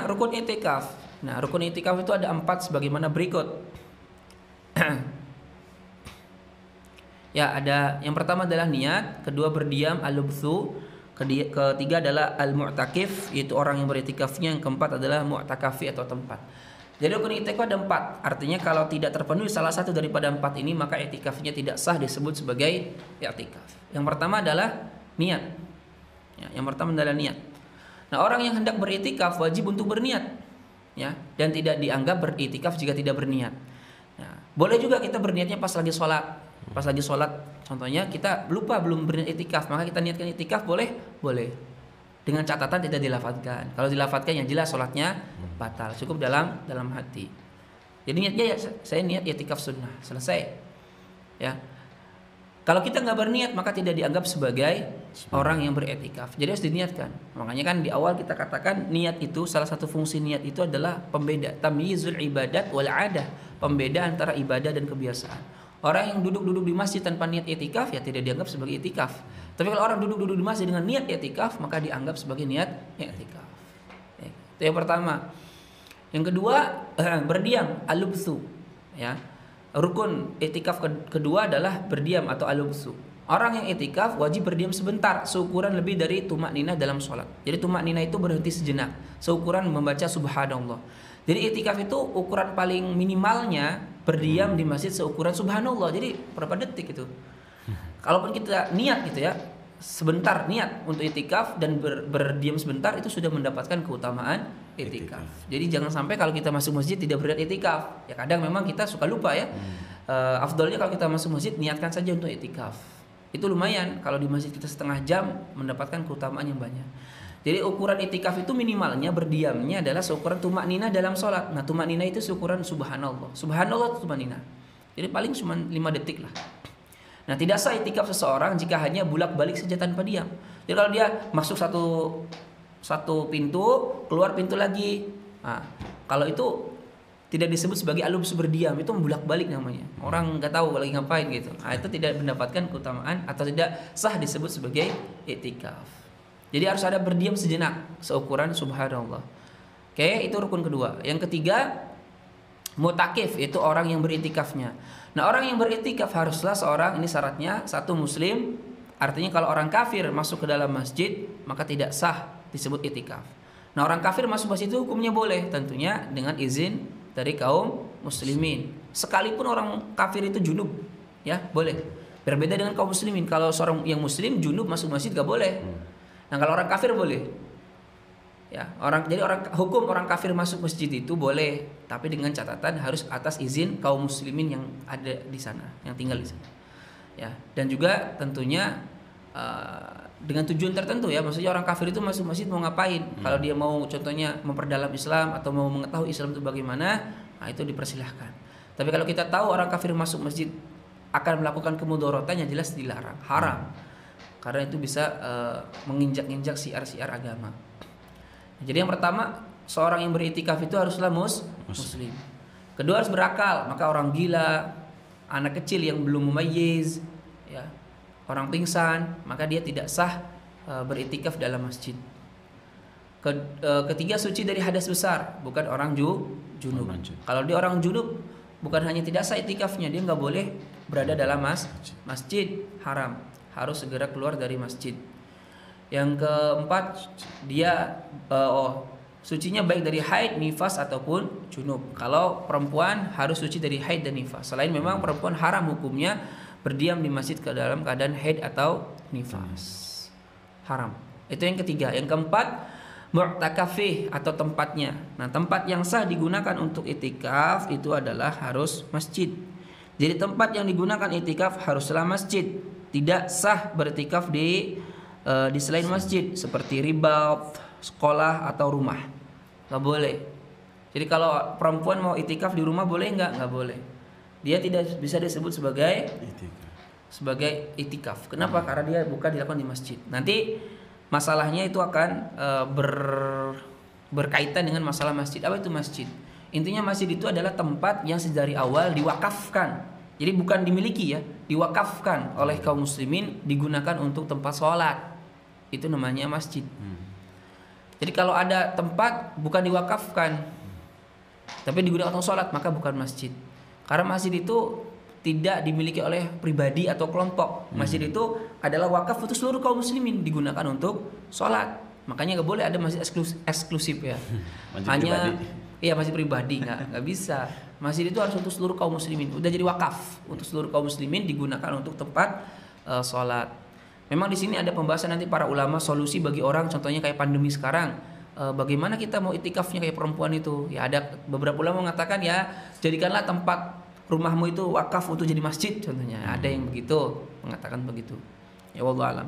rukun i'tikaf. Nah, rukun i'tikaf itu ada 4 sebagaimana berikut. Ya, ada yang pertama adalah niat, kedua berdiam al-lubthu, ketiga adalah al-mu'takif, yaitu orang yang beriktikafnya, yang keempat adalah mu'takafi atau tempat. Jadi rukun i'tikaf ada 4. Artinya kalau tidak terpenuhi salah satu daripada 4 ini, maka i'tikafnya tidak sah disebut sebagai i'tikaf. Yang pertama adalah niat. Ya, yang pertama adalah niat. Nah, orang yang hendak beriktikaf wajib untuk berniat, ya, dan tidak dianggap beriktikaf jika tidak berniat. Ya, boleh juga kita berniatnya pas lagi sholat. Pas lagi sholat, contohnya kita lupa belum berniat i'tikaf, maka kita niatkan i'tikaf, boleh? Boleh. Dengan catatan tidak dilafadzkan. Kalau dilafadzkan yang jelas sholatnya batal. Cukup dalam hati. Jadi niatnya ya, saya niat i'tikaf sunnah, selesai. Ya. Kalau kita nggak berniat maka tidak dianggap sebagai orang yang beriktikaf. Jadi harus diniatkan. Makanya kan di awal kita katakan niat itu, salah satu fungsi niat itu adalah pembeda, tamyizul ibadat wal adah, pembeda antara ibadah dan kebiasaan. Orang yang duduk-duduk di masjid tanpa niat i'tikaf ya tidak dianggap sebagai i'tikaf. Tapi kalau orang duduk-duduk di masjid dengan niat i'tikaf maka dianggap sebagai niat i'tikaf. Itu yang pertama. Yang kedua, berdiam al-lubthu, ya. Rukun i'tikaf kedua adalah berdiam atau al-lubthu. Orang yang i'tikaf wajib berdiam sebentar, seukuran lebih dari tumak ninah dalam sholat. Jadi tumak ninah itu berhenti sejenak, seukuran membaca subhanallah. Jadi i'tikaf itu ukuran paling minimalnya berdiam di masjid seukuran subhanallah. Jadi berapa detik itu? Kalaupun kita niat gitu ya, sebentar niat untuk i'tikaf dan berdiam sebentar, itu sudah mendapatkan keutamaan i'tikaf. Jadi jangan sampai kalau kita masuk masjid tidak berniat i'tikaf. Ya kadang memang kita suka lupa ya. Afdolnya kalau kita masuk masjid niatkan saja untuk i'tikaf. Itu lumayan kalau di masjid kita setengah jam mendapatkan keutamaan yang banyak. Jadi ukuran i'tikaf itu minimalnya berdiamnya adalah seukuran tumak ninah dalam sholat. Nah tumak ninah itu seukuran subhanallah. Subhanallah itu tumak ninah. Jadi paling cuma 5 detik lah. Nah tidak sah i'tikaf seseorang jika hanya bolak-balik saja tanpa diam. Jadi kalau dia masuk satu pintu, keluar pintu lagi. Nah, kalau itu tidak disebut sebagai al-lubthu berdiam, itu bolak-balik namanya. Orang nggak tahu lagi ngapain gitu. Nah, itu tidak mendapatkan keutamaan atau tidak sah disebut sebagai i'tikaf. Jadi harus ada berdiam sejenak seukuran subhanallah. Oke, itu rukun kedua. Yang ketiga, mu'takif, itu orang yang beriktikafnya. Nah, orang yang beriktikaf haruslah seorang, ini syaratnya, satu muslim. Artinya kalau orang kafir masuk ke dalam masjid maka tidak sah disebut i'tikaf. Nah, orang kafir masuk masjid itu hukumnya boleh, tentunya dengan izin dari kaum muslimin. Sekalipun orang kafir itu junub, ya boleh. Berbeda dengan kaum muslimin. Kalau seorang yang muslim junub masuk masjid gak boleh. Nah, kalau orang kafir boleh. Ya, hukum orang kafir masuk masjid itu boleh, tapi dengan catatan harus atas izin kaum muslimin yang ada di sana, yang tinggal di sana. Ya, dan juga tentunya dengan tujuan tertentu ya. Maksudnya orang kafir itu masuk masjid mau ngapain? Kalau dia mau contohnya memperdalam Islam atau mau mengetahui Islam itu bagaimana, nah itu dipersilahkan. Tapi kalau kita tahu orang kafir masuk masjid akan melakukan kemudorotan, yang jelas dilarang, haram. Karena itu bisa menginjak-injak siar-siar agama. Jadi yang pertama, seorang yang beriktikaf itu haruslah muslim. Kedua, harus berakal. Maka orang gila, anak kecil yang belum mumayyiz, ya, orang pingsan, maka dia tidak sah beriktikaf dalam masjid. Ketiga, suci dari hadas besar, bukan orang junub. Kalau dia orang junub, bukan hanya tidak sah iktikafnya, dia nggak boleh berada dalam masjid, haram. Harus segera keluar dari masjid. Yang keempat, dia sucinya baik dari haid, nifas ataupun junub. Kalau perempuan harus suci dari haid dan nifas. Selain memang perempuan haram hukumnya berdiam di masjid ke dalam keadaan haid atau nifas. Haram. Itu yang ketiga. Yang keempat, mu'takafih atau tempatnya. Nah, tempat yang sah digunakan untuk i'tikaf itu adalah harus masjid. Jadi tempat yang digunakan i'tikaf haruslah masjid. Tidak sah beriktikaf di selain masjid seperti ribaut, sekolah atau rumah. Nggak boleh. Jadi kalau perempuan mau i'tikaf di rumah boleh nggak? Nggak boleh. Dia tidak bisa disebut sebagai i'tikaf. Kenapa? Karena dia bukan dilakukan di masjid. Nanti masalahnya itu akan berkaitan dengan masalah masjid. Apa itu masjid? Intinya masjid itu adalah tempat yang sedari awal diwakafkan. Jadi bukan dimiliki ya, diwakafkan oleh kaum muslimin, digunakan untuk tempat sholat. Itu namanya masjid. Jadi kalau ada tempat bukan diwakafkan, tapi digunakan untuk sholat, maka bukan masjid. Karena masjid itu tidak dimiliki oleh pribadi atau kelompok. Masjid itu adalah wakaf untuk seluruh kaum muslimin, digunakan untuk sholat. Makanya nggak boleh ada masjid eksklusif ya. Masjid Hanya pribadi. iya masjid pribadi nggak bisa. Masjid itu harus untuk seluruh kaum muslimin. Udah jadi wakaf untuk seluruh kaum muslimin, digunakan untuk tempat sholat. Memang di sini ada pembahasan nanti para ulama solusi bagi orang, contohnya kayak pandemi sekarang. Bagaimana kita mau itikafnya kayak perempuan itu? Ya ada beberapa ulama mengatakan ya jadikanlah tempat rumahmu itu wakaf untuk jadi masjid contohnya. Ada yang begitu mengatakan begitu. Ya wallahu alam.